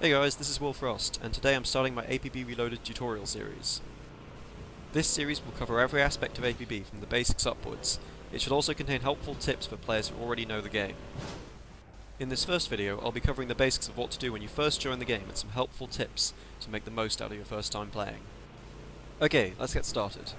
Hey guys, this is Will Frost, and today I'm starting my APB Reloaded tutorial series. This series will cover every aspect of APB from the basics upwards. It should also contain helpful tips for players who already know the game. In this first video, I'll be covering the basics of what to do when you first join the game and some helpful tips to make the most out of your first time playing. Okay, let's get started.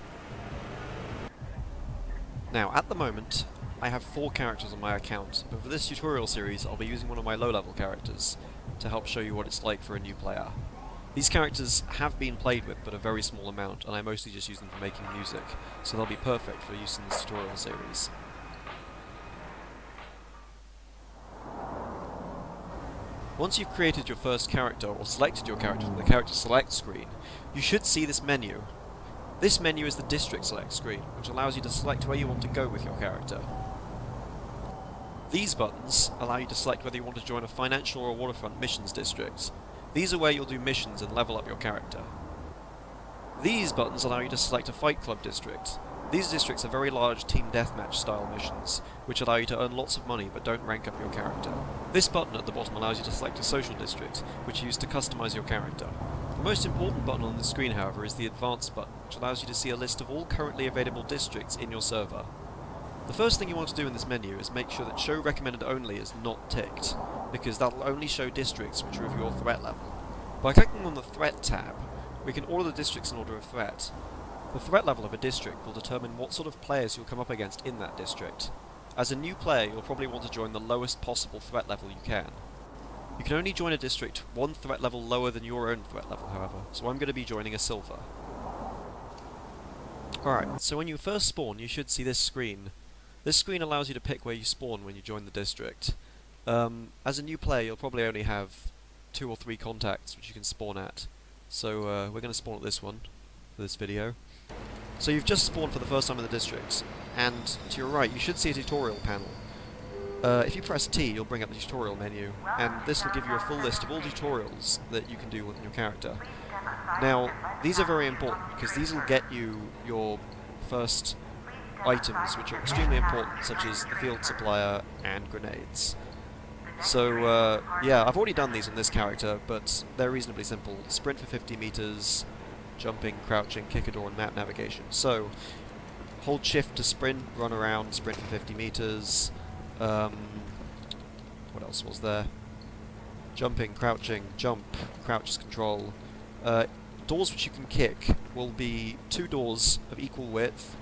Now, at the moment, I have 4 characters on my account, but for this tutorial series I'll be using one of my low-level characters to help show you what it's like for a new player. These characters have been played with, but a very small amount, and I mostly just use them for making music, so they'll be perfect for use in this tutorial series. Once you've created your first character, or selected your character from the character select screen, you should see this menu. This menu is the district select screen, which allows you to select where you want to go with your character. These buttons allow you to select whether you want to join a financial or waterfront missions district. These are where you'll do missions and level up your character. These buttons allow you to select a fight club district. These districts are very large team deathmatch style missions, which allow you to earn lots of money but don't rank up your character. This button at the bottom allows you to select a social district, which you use to customize your character. The most important button on the screen, however, is the Advanced button, which allows you to see a list of all currently available districts in your server. The first thing you want to do in this menu is make sure that Show Recommended Only is not ticked, because that will only show districts which are of your threat level. By clicking on the Threat tab, we can order the districts in order of threat. The threat level of a district will determine what sort of players you'll come up against in that district. As a new player, you'll probably want to join the lowest possible threat level you can. You can only join a district one threat level lower than your own threat level, however, so I'm going to be joining a Silver. Alright, so when you first spawn, you should see this screen. This screen allows you to pick where you spawn when you join the district. As a new player, you'll probably only have 2 or 3 contacts which you can spawn at. So we're going to spawn at this one for this video. So you've just spawned for the first time in the district, and to your right you should see a tutorial panel. If you press T, you'll bring up the tutorial menu, and this will give you a full list of all tutorials that you can do with your character. Now, these are very important, because these will get you your first items which are extremely important, such as the field supplier and grenades. So, yeah, I've already done these on this character, but they're reasonably simple. Sprint for 50 meters, jumping, crouching, kick a door, and map navigation. So, hold shift to sprint, run around, sprint for 50 meters. What else was there? Jumping, crouching, jump, crouch is control. Doors which you can kick will be 2 doors of equal width.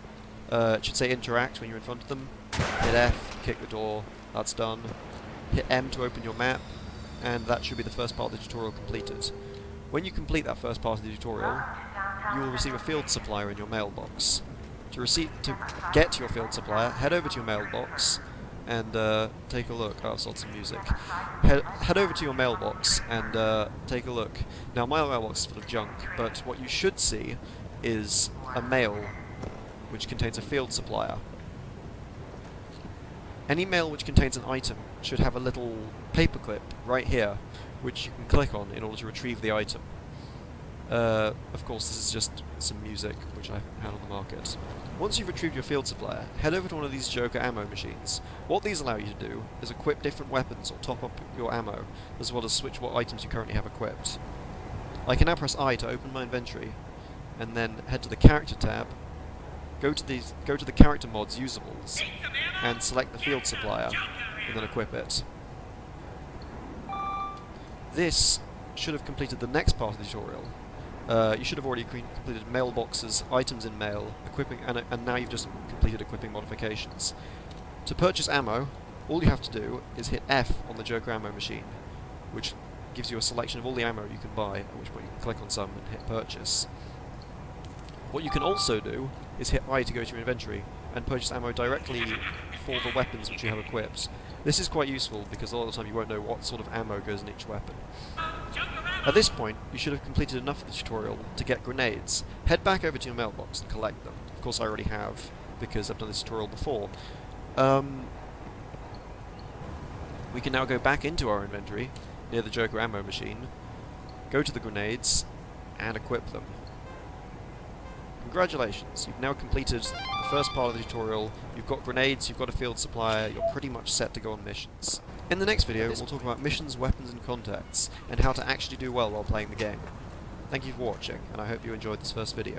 It should say interact when you're in front of them. Hit F, kick the door, that's done. Hit M to open your map, and that should be the first part of the tutorial completed. When you complete that first part of the tutorial, you will receive a field supplier in your mailbox. To get your field supplier, head over to your mailbox and take a look. Oh, I've sold some music. Head over to your mailbox and take a look. Now, my mailbox is full of junk, but what you should see is a mail which contains a field supplier. Any mail which contains an item should have a little paperclip right here, which you can click on in order to retrieve the item. Of course, this is just some music which I had on the market. Once you've retrieved your field supplier, head over to one of these Joker ammo machines. What these allow you to do is equip different weapons or top up your ammo, as well as switch what items you currently have equipped. I can now press I to open my inventory, and then head to the Character tab, go to the Character Mods Usables, and select the field supplier, and then equip it. This should have completed the next part of the tutorial. You should have already completed mailboxes, items in mail, equipping, and now you've just completed equipping modifications. To purchase ammo, all you have to do is hit F on the Joker ammo machine, which gives you a selection of all the ammo you can buy, at which point you can click on some and hit purchase. What you can also do is hit I to go to your inventory and purchase ammo directly for the weapons which you have equipped. This is quite useful because a lot of the time you won't know what sort of ammo goes in each weapon. At this point, you should have completed enough of the tutorial to get grenades. Head back over to your mailbox and collect them. Of course I already have, because I've done this tutorial before. We can now go back into our inventory, near the Joker ammo machine, go to the grenades, and equip them. Congratulations, you've now completed the first part of the tutorial, you've got grenades, you've got a field supplier, you're pretty much set to go on missions. In the next video, we'll talk about missions, weapons and contacts, and how to actually do well while playing the game. Thank you for watching, and I hope you enjoyed this first video.